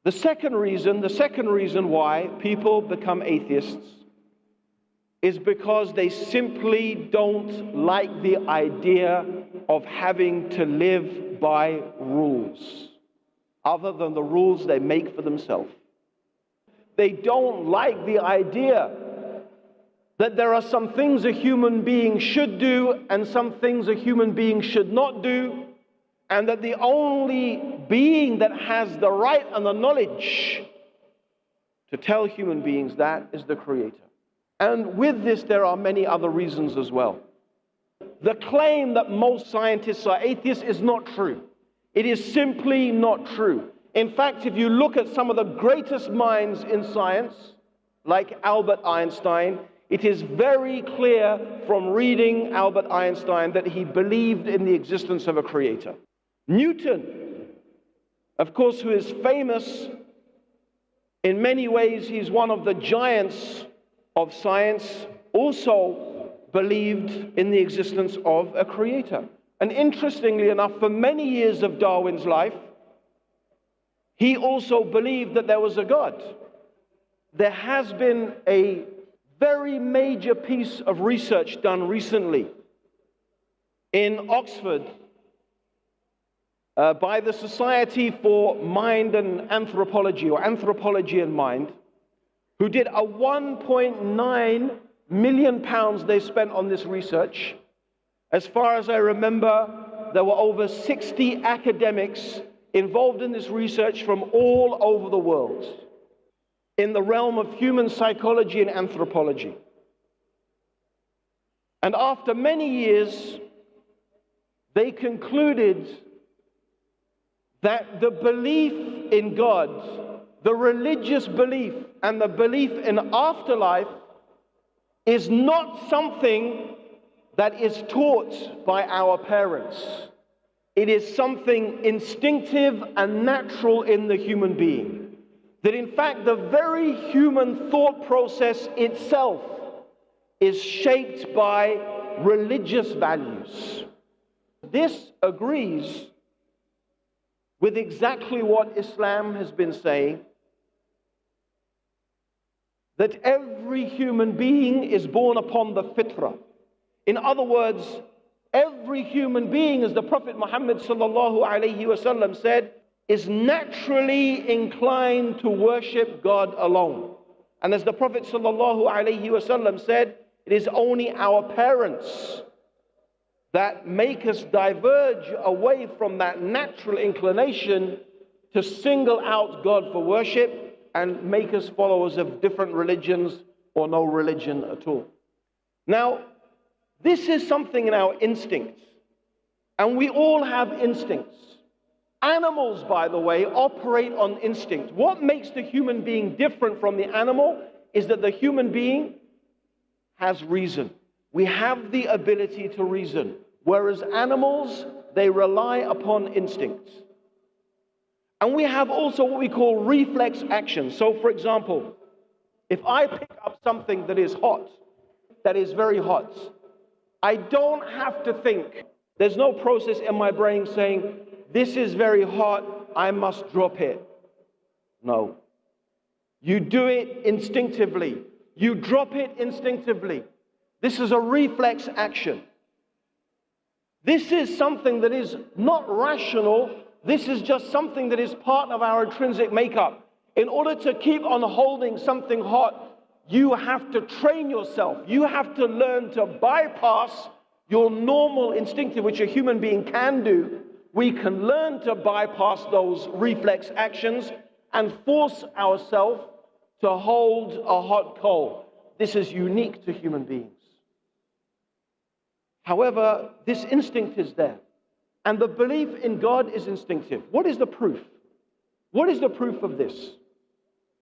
The second reason why people become atheists is because they simply don't like the idea of having to live by rules, other than the rules they make for themselves. They don't like the idea that there are some things a human being should do and some things a human being should not do, and that the only being that has the right and the knowledge to tell human beings that is the Creator. And with this, there are many other reasons as well. The claim that most scientists are atheists is not true. It is simply not true. In fact, if you look at some of the greatest minds in science, like Albert Einstein, it is very clear from reading Albert Einstein that he believed in the existence of a creator. Newton, of course, who is famous in many ways, he's one of the giants of science, also believed in the existence of a creator. And interestingly enough, for many years of Darwin's life, he also believed that there was a God. There has been a very major piece of research done recently in Oxford by the Society for Mind and Anthropology, or Anthropology and Mind, who did a £1.9 million they spent on this research. As far as I remember, there were over 60 academics involved in this research from all over the world in the realm of human psychology and anthropology. And after many years, they concluded that the belief in God, the religious belief and the belief in afterlife is not something that is taught by our parents. It is something instinctive and natural in the human being. That in fact the very human thought process itself is shaped by religious values. This agrees with exactly what Islam has been saying, that every human being is born upon the fitrah. In other words, every human being, as the Prophet Muhammad sallallahu alaihi wasallam said, is naturally inclined to worship God alone. And as the Prophet sallallahu alaihi wasallam said, it is only our parents that make us diverge away from that natural inclination to single out God for worship and make us followers of different religions or no religion at all. Now, this is something in our instincts, and we all have instincts. Animals, by the way, operate on instinct. What makes the human being different from the animal is that the human being has reason. We have the ability to reason, whereas animals, they rely upon instincts. And we have also what we call reflex action. So, for example, if I pick up something that is hot, that is very hot, I don't have to think. There's no process in my brain saying, this is very hot, I must drop it. No. You do it instinctively. You drop it instinctively. This is a reflex action. This is something that is not rational. This is just something that is part of our intrinsic makeup. In order to keep on holding something hot, you have to train yourself. You have to learn to bypass your normal instinctive, which a human being can do. We can learn to bypass those reflex actions and force ourselves to hold a hot coal. This is unique to human beings. However, this instinct is there. And the belief in God is instinctive. What is the proof? What is the proof of this?